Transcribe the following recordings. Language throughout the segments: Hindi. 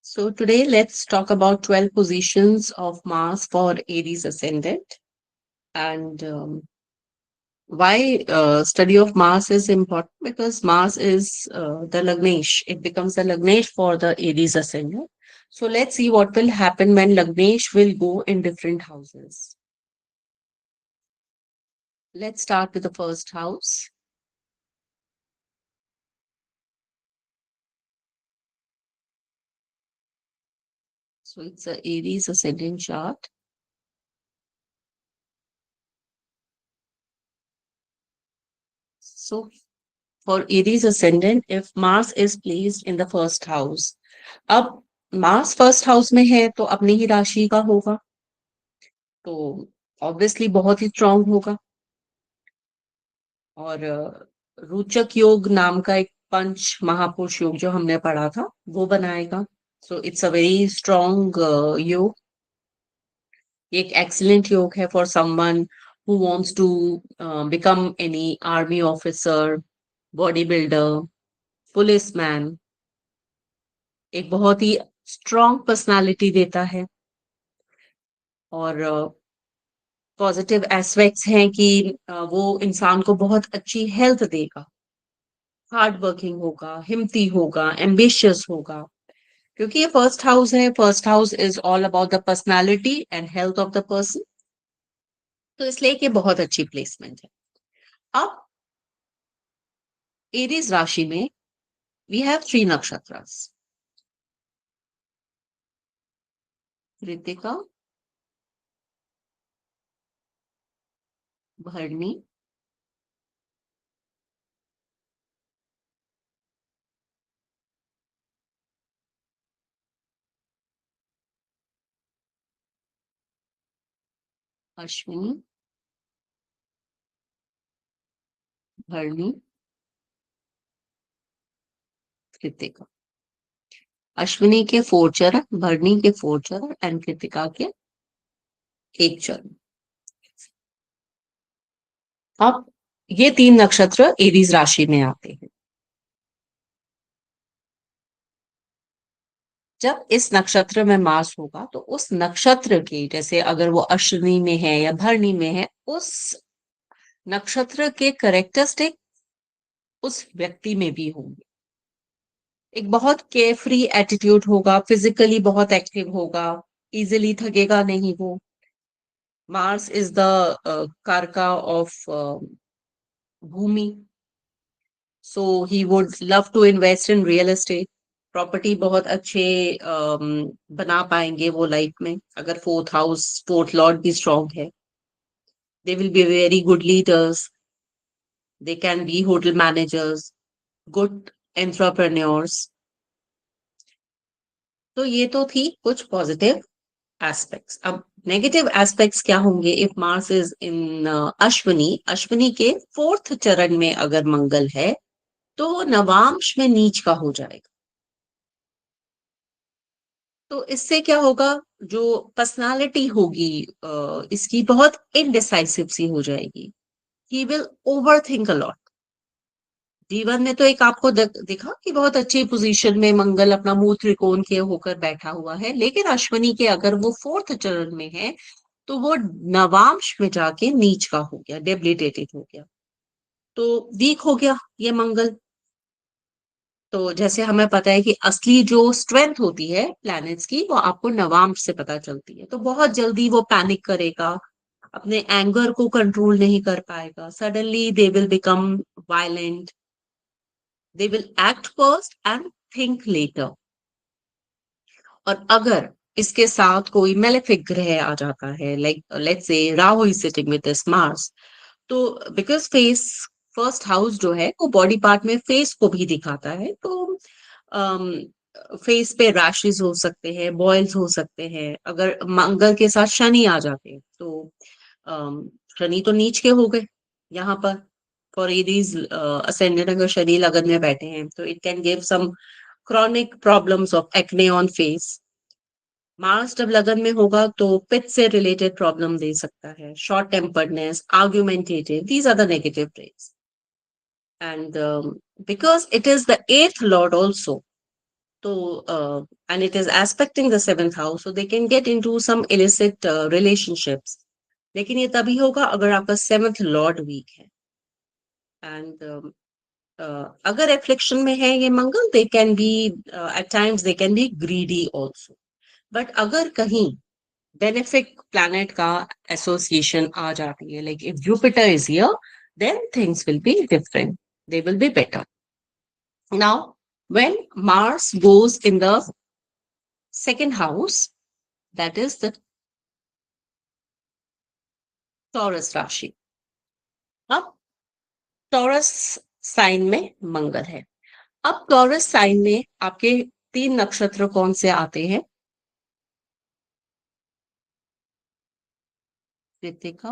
So today let's talk about 12 positions of Mars for Aries ascendant and why study of Mars is important because Mars is the Lagnesh. It becomes the Lagnesh for the Aries ascendant. So let's see what will happen when Lagnesh will go in different houses. Let's start with the first house. So it's a Aries ascendant chart. So for Aries ascendant, if Mars is placed in the first house, अब मार्स फर्स्ट हाउस में है तो अपनी ही राशि का होगा, तो ऑब्वियसली बहुत ही स्ट्रांग होगा। और रोचक योग नाम का एक पंच महापुरुष योग जो हमने पढ़ा था वो बनाएगा। So it's a very strong yoga. एक एक्सीलेंट योग है for someone who wants to become any army officer, body builder, policeman. एक बहुत ही स्ट्रांग पर्सनालिटी देता है और पॉजिटिव एस्पेक्ट्स हैं कि वो इंसान को बहुत अच्छी हेल्थ देगा, हार्ड वर्किंग होगा, हिम्मती होगा, एम्बिशियस होगा। क्योंकि ये फर्स्ट हाउस है, first house is all about the personality and health of the person, तो इसलिए ये बहुत अच्छी प्लेसमेंट है। अब एरीज राशि में वी हैव 3 नक्षत्रस, कृतिका, भरणी, अश्विनी, भरणी, कृतिका। अश्विनी के 4 चरण, भरणी के 4 चरण एंड कृतिका के 1 चरण। अब ये 3 नक्षत्र एरीज राशि में आते हैं। जब इस नक्षत्र में मास होगा तो उस नक्षत्र के, जैसे अगर वो अश्विनी में है या भरणी में है, उस नक्षत्र के करेक्टरिस्टिक उस व्यक्ति में भी होंगे। एक बहुत केयरफ्री एटीट्यूड होगा, फिजिकली बहुत एक्टिव होगा, इजिली थकेगा नहीं वो। Mars is the karaka of bhumi, so he would love to invest in real estate. Property बहुत अच्छे बना पाएंगे वो लाइफ में, अगर फोर्थ हाउस, फोर्थ लॉर्ड भी स्ट्रांग है। They will be very good leaders, they can be hotel managers, good entrepreneurs. तो ये तो थी कुछ पॉजिटिव एस्पेक्ट्स। अब नेगेटिव एस्पेक्ट्स क्या होंगे if Mars is in Ashwini. Ashwini के 4th चरण में अगर मंगल है तो वो नवांश में नीच का हो जाएगा। तो इससे क्या होगा, जो पर्सनालिटी होगी इसकी बहुत इनडिसाइसिव सी हो जाएगी। He will over think a lot. जीवन में तो एक आपको दिखा कि बहुत अच्छी पोजीशन में मंगल अपना मूल त्रिकोण के होकर बैठा हुआ है, लेकिन अश्विनी के अगर वो 4th चरण में है तो वो नवांश में जाके नीच का हो गया, डेबिलिटेटेड हो गया, तो वीक हो गया ये मंगल। तो जैसे हमें पता है कि असली जो स्ट्रेंथ होती है प्लैनेट्स की वो आपको नवांश से पता चलती है, तो बहुत जल्दी वो पैनिक करेगा, अपने एंगर को कंट्रोल नहीं कर पाएगा, suddenly they will become violent, they will act first and think later. और अगर इसके साथ कोई मेलेफिक ग्रह आ जाता है, like let's say Rahu is sitting with this Mars, तो बिकॉज फेस, फर्स्ट हाउस जो है वो बॉडी पार्ट में फेस को भी दिखाता है, तो फेस पे रैशेस हो सकते हैं, बॉयल्स हो सकते हैं। अगर मंगल के साथ शनि आ जाते हैं तो शनि तो नीच के हो गए यहाँ पर। फॉर एरीज असेंडेंट अगर शनि लगन में बैठे हैं तो it can give some chronic problems of acne on face. Mars जब लगन में होगा तो पित्त से रिलेटेड प्रॉब्लम दे सकता है, short temperedness, argumentative, these are the negative traits. And because it is the 8th lord also, तो and it is aspecting the seventh house, so they can get into some illicit relationships. लेकिन ये तभी होगा अगर आपका सेवंथ लॉर्ड वीक है. एंड अगर एफ्लिक्शन में है ये Mangal, they can be at times they can be greedy also. But अगर कहीं बेनिफिक प्लैनेट का एसोसिएशन आ जाती है, like if Jupiter is here, then things will be different, they will be better. Now, when Mars goes in the second house, that is the Taurus राशि. अब टॉरस साइन में मंगल है. अब टॉरस साइन में आपके 3 नक्षत्र कौन से आते हैं? कृतिका,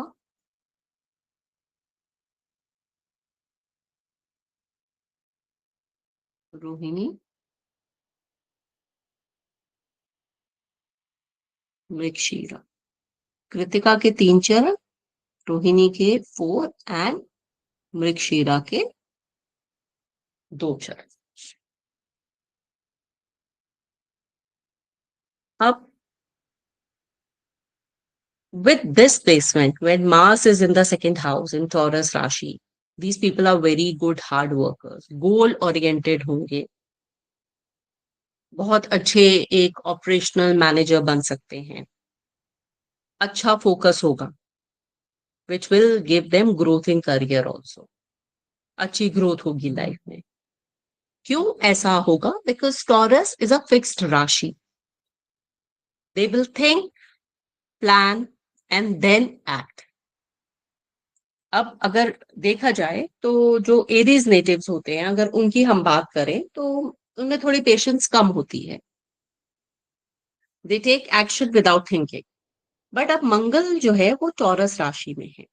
रोहिणी, मृगशीरा. कृतिका के 3 चरण, रोहिणी के 4 एंड मृगशीरा के 2 चरण. अब with this placement, when Mars is in the second house in Taurus Rashi, these people are very good hard workers, goal oriented होंगे, बहुत अच्छे एक ऑपरेशनल मैनेजर बन सकते हैं, अच्छा फोकस होगा, which will give them growth in career also. अच्छी ग्रोथ होगी लाइफ में. क्यों ऐसा होगा? Because Taurus is a fixed राशि. They will think, plan and then act. अब अगर देखा जाए तो जो एरीज नेटिव्स होते हैं, अगर उनकी हम बात करें तो उनमें थोड़ी पेशेंस कम होती है. They take action without thinking. But अब मंगल जो है वो टॉरस राशि में है,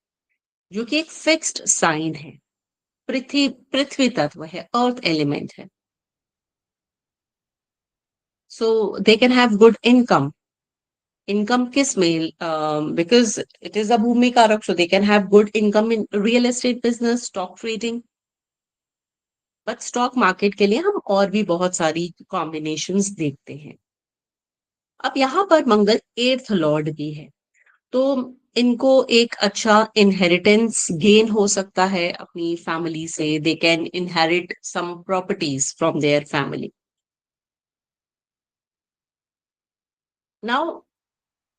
जो कि एक फिक्स्ड साइन है, पृथ्वी पृथ्वी तत्व है, अर्थ एलिमेंट है. So they can have good income. Income किस में? बिकॉज इट इज अ भूमि कारक, so they can have good income in real estate business, stock trading. But stock market के लिए हम और भी बहुत सारी कॉम्बिनेशंस देखते हैं. अब यहाँ पर मंगल 8th लॉर्ड भी है, तो इनको एक अच्छा इनहेरिटेंस गेन हो सकता है अपनी फैमिली से. They can inherit some properties from their family. Now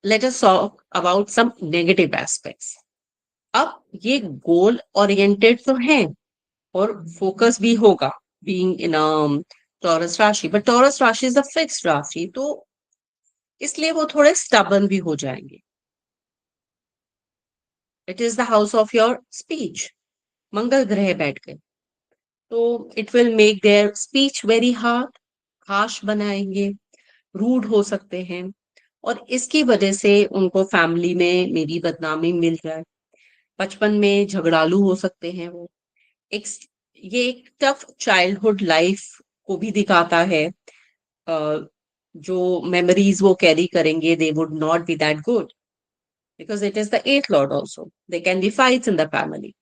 let us talk about some negative aspects. अब ये गोल ओरिएंटेड तो हैं और फोकस भी होगा, बीइंग इन टॉरस राशि, बट टॉरस राशि इज अ फिक्स्ड राशि, तो इसलिए वो थोड़े स्टबन भी हो जाएंगे. It is the house of your speech. Mangal ग्रह बैठ गए तो it will make their speech very hard, harsh बनाएंगे, रूड हो सकते हैं, और इसकी वजह से उनको फैमिली में मेरी बदनामी मिल जाए. बचपन में झगड़ालू हो सकते हैं वो. एक ये एक टफ चाइल्डहुड लाइफ को भी दिखाता है. जो मेमोरीज वो कैरी करेंगे, they would not be that good, because it is the eighth lord also. There can be fights in the family.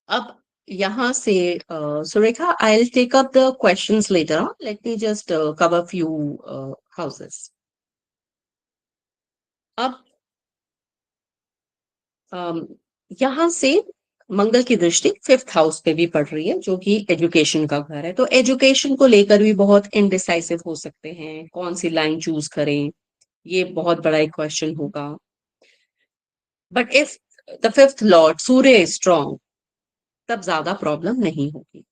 अब यहाँ से Surekha, I'll take up the questions later on. Let me just cover few houses. अब यहाँ से मंगल की दृष्टि 5th हाउस पे भी पड़ रही है, जो कि एजुकेशन का घर है. तो एजुकेशन को लेकर भी बहुत इनडिसाइसिव हो सकते हैं, कौन सी लाइन चूज करें, ये बहुत बड़ा एक क्वेश्चन होगा. But if the 5th Lord Surya is strong, तब ज्यादा प्रॉब्लम नहीं होगी.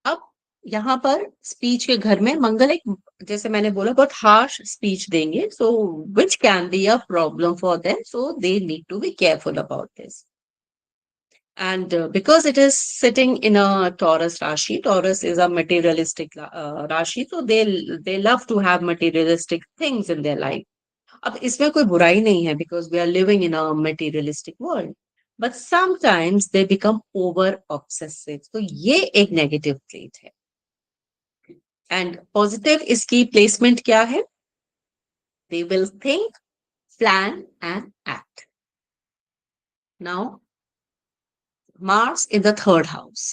अब यहाँ पर स्पीच के घर में मंगल एक, जैसे मैंने बोला, बहुत हार्श स्पीच देंगे, so which can be a problem for them, so they need to be careful about this. And because it is sitting in a Taurus Rashi, Taurus is a materialistic Rashi, so they love to have materialistic things in their life. अब इसमें कोई बुराई नहीं है, because we are living in a materialistic world. But sometimes they become over obsessive. तो ये एक negative trait है. And positive इसकी placement क्या है? They will think, plan and act. Now, Mars in the 3rd house.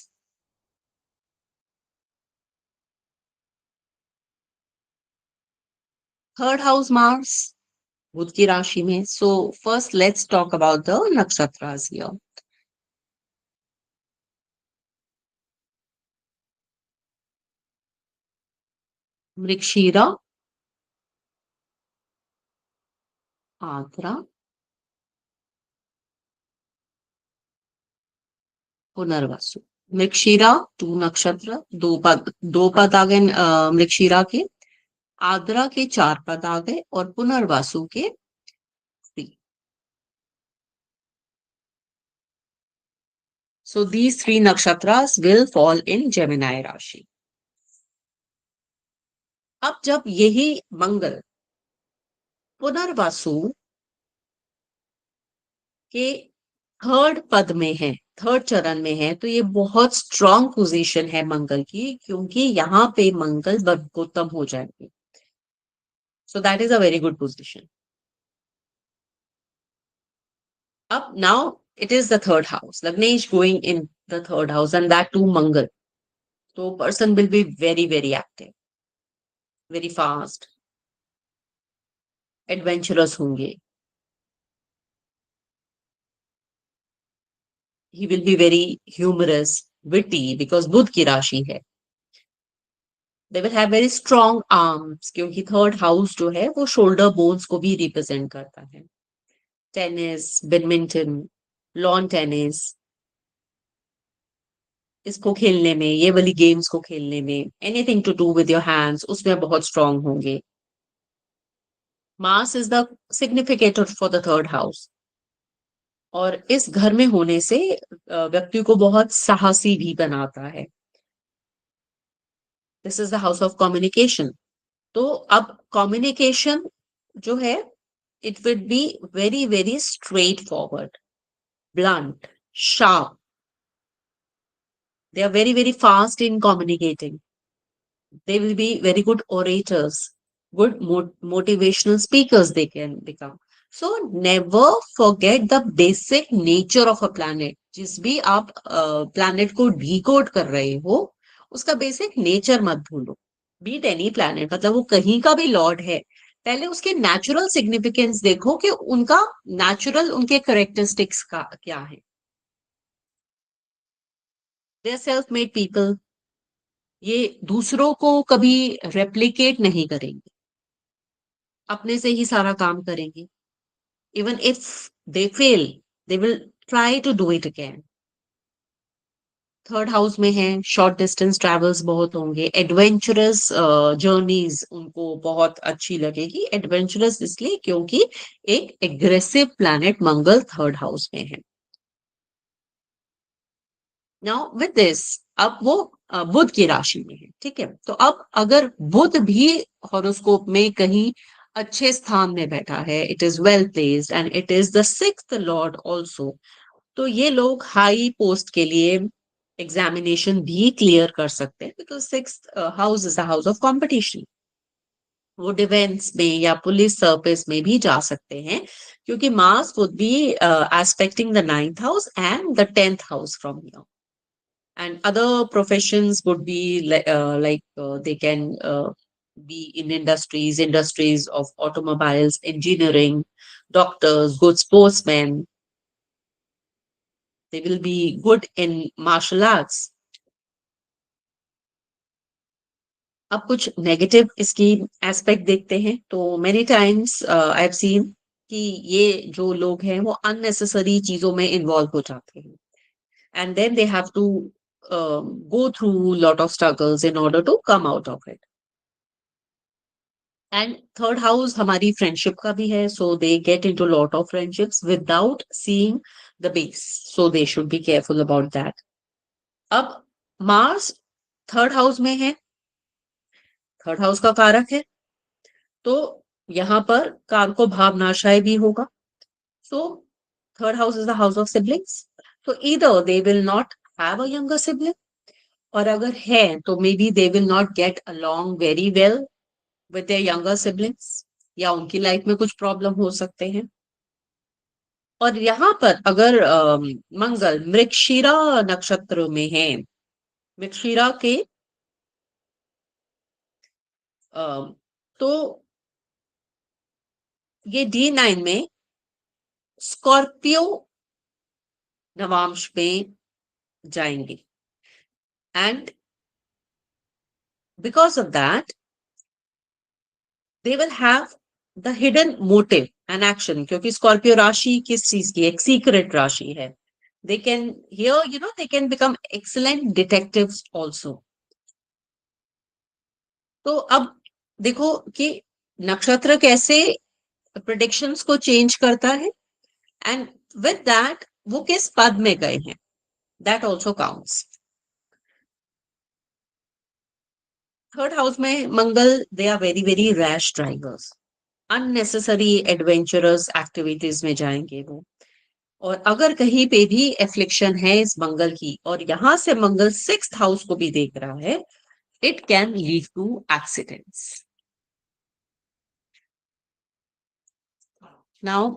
Third house Mars Budh की राशि में. So first let's talk about the nakshatras here. Mrigashira, Ardra, Punarvasu. Mrigashira 2 नक्षत्र, दो पद आ गए मृगशीरा के. आद्रा के 4 पद आ गए और पुनर्वसु के 3. So these 3 nakshatras will fall in Gemini राशि. अब जब यही मंगल पुनर्वसु के 3rd पद में है, 3rd चरण में है, तो ये बहुत स्ट्रॉन्ग पोजीशन है मंगल की, क्योंकि यहाँ पे मंगल वर्गोत्तम हो जाएंगे. So that is a very good position. अब now it is the 3rd house. Lagnesh going in the 3rd house and that too Mangal. So person will be very, very active, very fast, adventurous होंगे. He will be very humorous, witty because बुध की राशि है. They will have very strong arms क्योंकि 3rd house जो है वो शोल्डर बोन्स को भी रिप्रेजेंट करता है. टेनिस, बैडमिंटन, लॉन टेनिस, इसको खेलने में, ये वाली गेम्स को खेलने में, anything to do with your hands, उसमें बहुत स्ट्रांग होंगे. Mars is the significator for the 3rd house. और इस घर में होने से व्यक्ति को बहुत साहसी भी बनाता है. This is the house of communication. तो अब कम्युनिकेशन जो है, it will be very very straight forward, blunt, sharp. They are very very fast in communicating. They will be very good orators, good motivational speakers they can become. So never forget the basic nature of a planet. जिस भी आप planet को decode कर रहे हो, उसका basic nature मत भूलो. Be it any planet, मतलब वो कहीं का भी लॉर्ड है, पहले उसके नेचुरल सिग्निफिकेंस देखो कि उनका नेचुरल, उनके करेक्टरिस्टिक्स का क्या है. They are self made people. ये दूसरों को कभी रेप्लिकेट नहीं करेंगे, अपने से ही सारा काम करेंगे. Even if they fail, they will try to do it again. 3rd house में है, शॉर्ट डिस्टेंस ट्रेवल्स बहुत होंगे, एडवेंचरस जर्नीज उनको बहुत अच्छी लगेगी. एडवेंचरस इसलिए क्योंकि एक एग्रेसिव प्लैनेट मंगल 3rd हाउस में है. नाउ विद दिस, अब वो बुध की राशि में है, ठीक है. तो अब अगर बुध भी हॉरोस्कोप में कहीं अच्छे स्थान में बैठा है, it is well placed and it is the 6th Lord also, तो ये लोग हाई पोस्ट के लिए एग्जामिनेशन भी क्लियर कर सकते हैं, because 6th house is the house of competition. वो डिफेंस में या पुलिस सर्विस में भी जा सकते हैं, क्योंकि Mars would be expecting the 9th house and the 10th house from here. And other professions would be they can be in industries of automobiles, engineering, doctors, good sportsmen. They will be good in martial arts. अब कुछ नेगेटिव इसकी एस्पेक्ट देखते हैं. तो many times I have seen कि ये जो लोग हैं वो अननेसेसरी चीजों में इन्वॉल्व हो जाते हैं, and then they have to go through lot of struggles in order to come out of it. And 3rd house हमारी फ्रेंडशिप का भी है, so they get into lot of friendships without seeing the base, so they should be careful about that. अब मार्स 3rd हाउस में है, 3rd हाउस का कारक है, तो यहाँ पर कारको भावनाशय भी होगा. So 3rd house is the house of siblings. So either they will not have a younger sibling, और अगर है तो maybe they will not get along very well with their younger siblings, या उनकी लाइफ में कुछ प्रॉब्लम हो सकते हैं. और यहाँ पर अगर मंगल मृगशिरा नक्षत्र में है, मृगशिरा के तो ये D9 में स्कॉर्पियो नवांश में जाएंगे, and because of that they will have the hidden motive and action, क्योंकि स्कॉर्पियो राशि किस चीज की एक सीक्रेट राशि है. They can here they can become excellent detectives also. तो अब देखो कि नक्षत्र कैसे प्रिडिक्शंस को चेंज करता है, एंड विद दैट वो किस पद में गए हैं, that also counts. Third house में Mangal, they are very very rash drivers, unnecessary adventurous activities में जाएंगे वो. और अगर कहीं पे भी एफ्लिक्शन है इस मंगल की, और यहां से मंगल सिक्स्थ हाउस को भी देख रहा है, it can lead to accidents. Now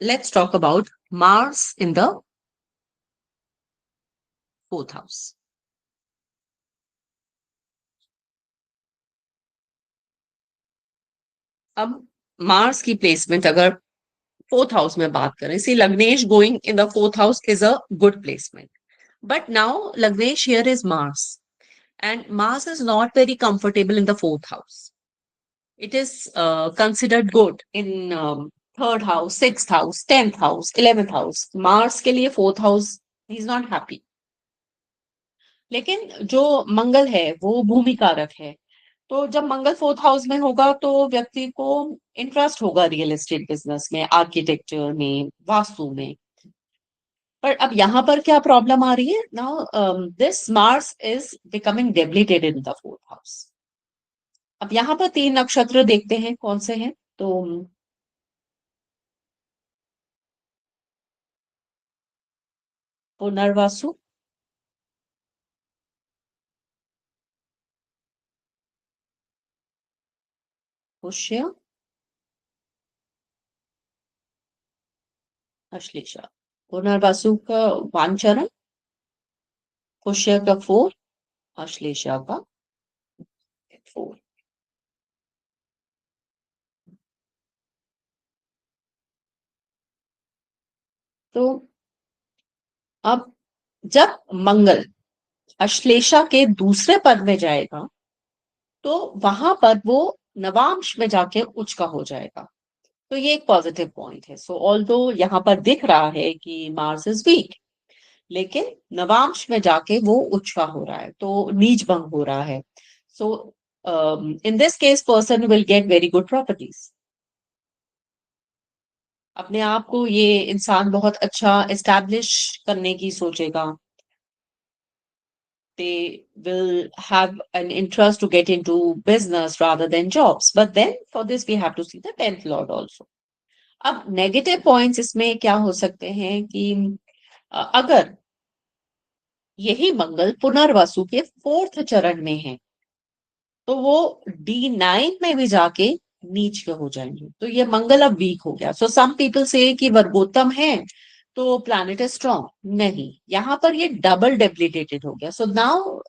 let's talk about Mars in the fourth house. अब मार्स की प्लेसमेंट अगर फोर्थ हाउस में बात करें, सी लग्नेश going in the fourth house is a good placement. But now लग्नेश here is Mars, and Mars is not very comfortable in the fourth house. It is considered good in third house, sixth house, 10th house, 11th house. Mars के लिए fourth house, he is not happy. लेकिन जो मंगल है वो भूमि कारक है, तो जब मंगल फोर्थ हाउस में होगा तो व्यक्ति को इंटरेस्ट होगा रियल एस्टेट बिजनेस में, आर्किटेक्चर में, वास्तु में. पर अब यहाँ पर क्या प्रॉब्लम आ रही है, now this Mars is becoming debilitated in the fourth house. अब यहाँ पर तीन नक्षत्र देखते हैं कौन से हैं. तो पुनर्वासु, पुष्य, अश्लेषा. पुनर्वासु का वन चरण, पुष्य का 4, अश्लेषा का 4. तो अब जब मंगल अश्लेषा के दूसरे पद में जाएगा तो वहां पर वो नवांश में जाके उच्च का हो जाएगा. तो ये एक पॉजिटिव पॉइंट है. सो ऑल्दो यहाँ पर दिख रहा है कि मार्स इज वीक, लेकिन नवांश में जाके वो उच्च का हो रहा है, तो नीच भंग हो रहा है. So in this case person will get very good properties. अपने आप को ये इंसान बहुत अच्छा एस्टैब्लिश करने की सोचेगा. They will have an interest to get into business rather than jobs. But then for this we have to see the 10th lord also. अब नेगेटिव पॉइंट्स इसमें क्या हो सकते हैं कि अगर यही मंगल पुनर्वसु के फोर्थ चरण में है तो वो D9 में भी जाके नीच के हो जाएंगे, तो ये मंगल अब वीक हो गया. सो सम पीपल से कि वर्गोत्तम है तो प्लैनेट इज स्ट्रॉन्ग, नहीं, यहां पर ये डबल डेबिलिटेटेड हो गया. So now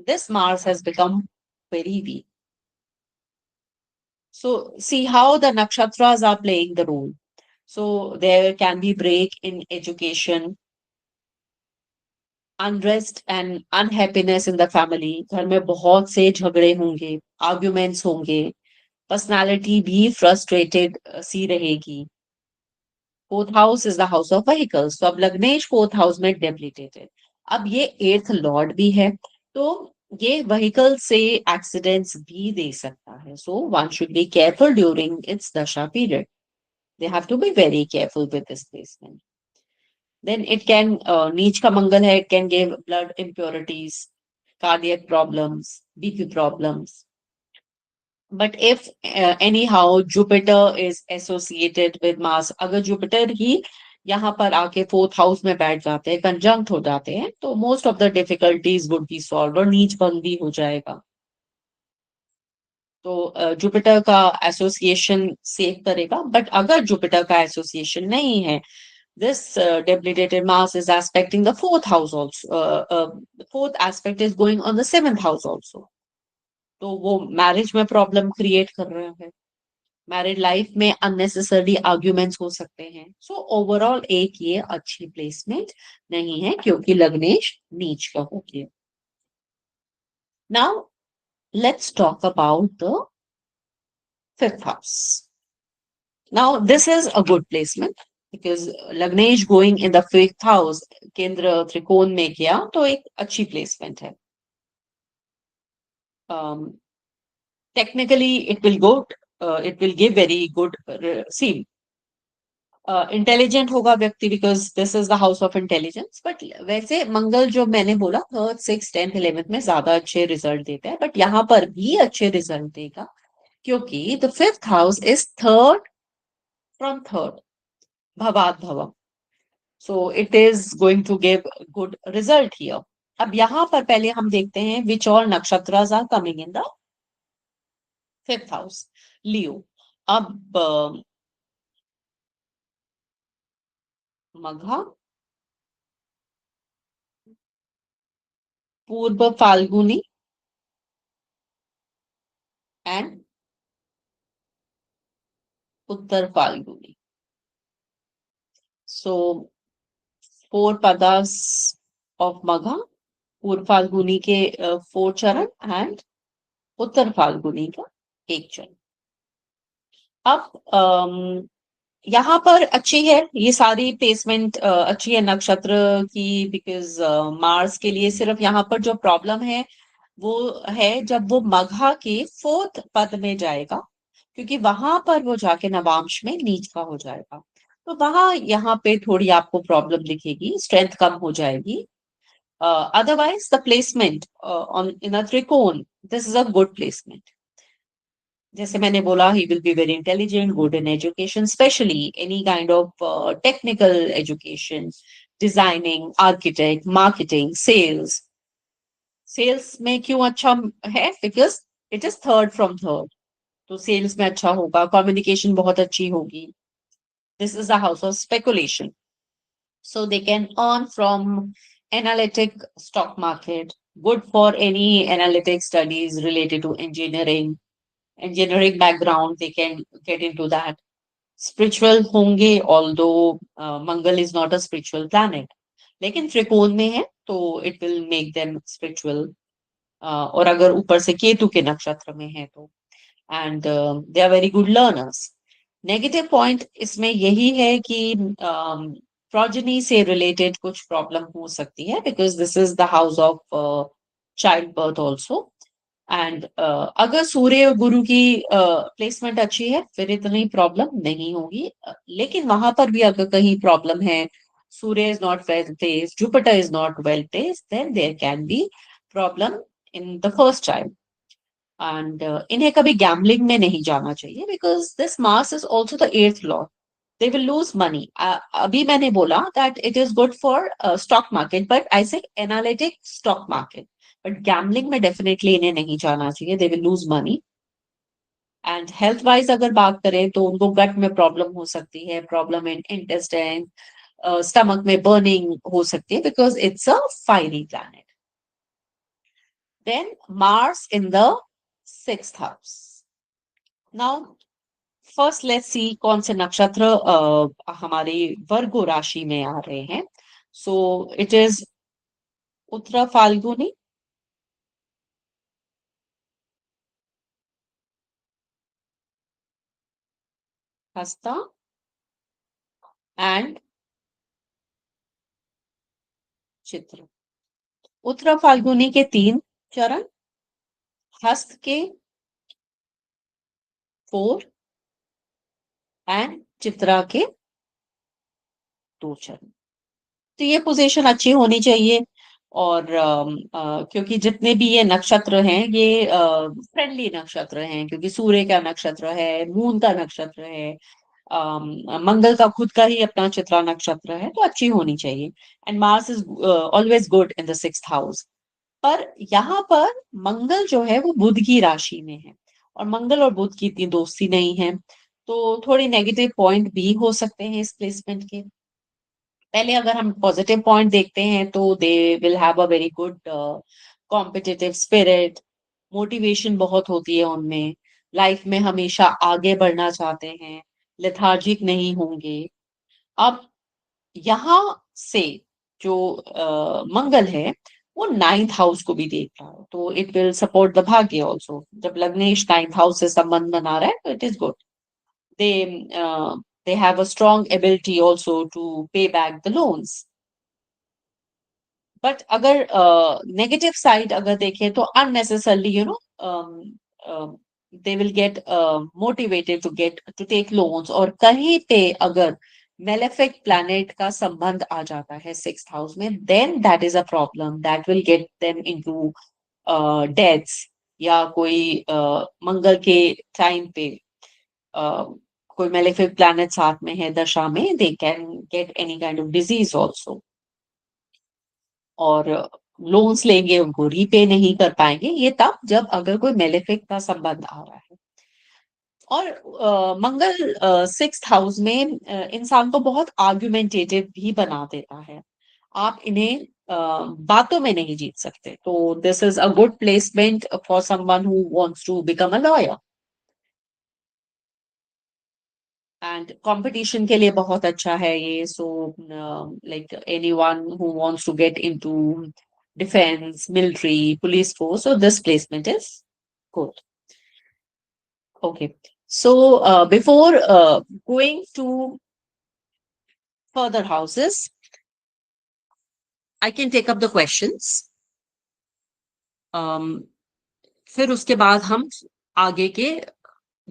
this Mars has become very weak. So see how the nakshatras are playing the role. So there can be break in education, unrest and unhappiness in the family. घर में बहुत से झगड़े होंगे, arguments होंगे, पर्सनालिटी भी फ्रस्ट्रेटेड सी रहेगी. Fourth house is the house of vehicles, तो अब लग्नेश फोर्थ हाउस में डेबिलिटेटेड. अब ये एट्थ लॉर्ड भी है, तो ये व्हीकल से एक्सीडेंट्स भी दे सकता है. So one should be careful during its दशा period. They have to be very careful with this placement. Then it can, नीच का मंगल है, it can give blood impurities, cardiac problems, BP problems. But if anyhow Jupiter is associated with Mars, अगर Jupiter ही यहाँ पर आके फोर्थ हाउस में बैठ जाते हैं, कंजंक्ट हो जाते हैं, तो most of the difficulties would be solve और नीच भंग भी हो जाएगा. तो जुपिटर का एसोसिएशन सेव करेगा. बट अगर जुपिटर का एसोसिएशन नहीं है, this debilitated Mars is aspecting the fourth house also. Fourth aspect is going on the seventh house also. तो वो मैरिज में प्रॉब्लम क्रिएट कर रहा है. मैरिड लाइफ में अननेसेसरी आर्ग्यूमेंट्स हो सकते हैं. सो ओवरऑल एक ये अच्छी प्लेसमेंट नहीं है क्योंकि लग्नेश नीच का हो गया. Now let's talk about the fifth house. Now this is a good placement because लग्नेश going in the fifth house केंद्र त्रिकोण में किया तो एक अच्छी प्लेसमेंट है. Technically it will give very good see. Intelligent होगा व्यक्ति because this is the house of intelligence. But वैसे मंगल जो मैंने बोला थर्ड सिक्स टेंथ इलेवेंथ में ज्यादा अच्छे रिजल्ट देता है बट यहाँ पर भी अच्छे रिजल्ट देगा क्योंकि the fifth house is third from third भवात भवम. So it is going to give good result here. अब यहाँ पर पहले हम देखते हैं which all nakshatras are coming in the fifth house. Leo. अब Magha, Purva Phalguni and Uttara Phalguni. So four padas of Magha, Purva Phalguni के फोर चरण एंड उत्तर फाल्गुनी का एक चरण. अब यहाँ पर अच्छी है ये सारी प्लेसमेंट अच्छी है नक्षत्र की बिकॉज मार्स के लिए सिर्फ यहाँ पर जो प्रॉब्लम है वो है जब वो मघा के फोर्थ पद में जाएगा क्योंकि वहां पर वो जाके नवांश में नीच का हो जाएगा. तो वहां यहाँ पे थोड़ी आपको प्रॉब्लम दिखेगी, स्ट्रेंथ कम हो जाएगी. Otherwise the placement on in a त्रिकोण this is a good placement. जैसे मैंने बोला he will be very intelligent, good in education, specially any kind of technical education, designing, architect, marketing, sales. Sales में क्यों अच्छा है because it is third from third. तो सेल्स में अच्छा होगा, कम्युनिकेशन बहुत अच्छी होगी. This is the house of speculation. So they can earn from analytic stock market, good for any analytic studies related to engineering background, they can get into that. Spiritual होंगे, although Mangal is not a spiritual planet. लेकिन त्रिकोण में है तो it will make them spiritual. और अगर ऊपर से केतु के नक्षत्र में है तो and they are very good learners. Negative point इसमें यही है कि प्रोजेनी से रिलेटेड कुछ प्रॉब्लम हो सकती है because this is the house of child birth also. And अगर सूर्य और गुरु की प्लेसमेंट अच्छी है फिर इतनी प्रॉब्लम नहीं होगी. लेकिन वहां पर भी अगर कहीं प्रॉब्लम है, Surya is not well placed, Jupiter is not well placed, then there can be problem in the first child. And इन्हें कभी गैम्बलिंग में नहीं जाना चाहिए because this Mars is also the eighth lord. They will lose money. अभी मैंने बोला that it is good for stock market but I say analytic stock market. But gambling में डेफिनेटली इन्हें नहीं जाना चाहिए, they will lose money. And health wise अगर बात करें तो उनको गट में प्रॉब्लम हो सकती है, प्रॉब्लम इन इंटेस्टाइन, स्टमक में बर्निंग हो सकती है because it's a fiery planet. Then Mars in the sixth house. Now first let's see कौन से नक्षत्र हमारे वर्गो राशि में आ रहे हैं. सो इट इज उत्तरा फाल्गुनी, हस्ता एंड चित्र. उत्तरा फाल्गुनी के तीन चरण, हस्त के फोर एंड चित्रा के दो चरण. तो ये पोजीशन अच्छी होनी चाहिए. और क्योंकि जितने भी ये नक्षत्र हैं ये फ्रेंडली नक्षत्र हैं क्योंकि सूर्य का नक्षत्र है, मून का नक्षत्र है, मंगल का खुद का ही अपना चित्रा नक्षत्र है तो अच्छी होनी चाहिए. And Mars is always good in the sixth house. पर यहाँ पर मंगल जो है वो बुध की राशि में है और मंगल और बुध की इतनी दोस्ती नहीं है तो थोड़ी नेगेटिव पॉइंट भी हो सकते हैं इस प्लेसमेंट के. पहले अगर हम पॉजिटिव पॉइंट देखते हैं तो they will have a very good competitive spirit, motivation बहुत होती है उनमें, लाइफ में हमेशा आगे बढ़ना चाहते हैं, लेथार्जिक नहीं होंगे। अब यहाँ से जो मंगल है वो 9th हाउस को भी देख रहा है, तो इट विल सपोर्ट द भाग्य ऑल्सो। जब लग्नेश 9th हाउस से संबंध बना रहा है तो it is good. They they have a strong ability also to pay back the loans. But अगर नेगेटिव साइड अगर देखें तो unnecessarily they will get motivated to take loans, और कहीं पे अगर मेलेफिक प्लैनेट का संबंध आ जाता है 6th हाउस में, then that is a problem that will get them into deaths, या कोई मंगल के टाइम पे कोई मेलेफिक प्लैनेट साथ में है दशा में, they can get any kind of disease also, और लोन्स लेंगे उनको रीपे नहीं कर पाएंगे। ये तब जब अगर कोई मेलेफिक का संबंध आ रहा है। और मंगल 6th हाउस में इंसान को बहुत आर्गुमेंटेटिव भी बना देता है। आप इन्हें बातों में नहीं जीत सकते, तो this is a good placement for someone who wants to become a lawyer. And competition के लिए बहुत अच्छा है ये। So like anyone who wants to get into defence, military, police force, so this placement is good. Okay. So before going to further houses, I can take up the questions. फिर उसके बाद हम आगे के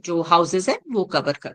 जो हाउसेस है वो कवर करते हैं।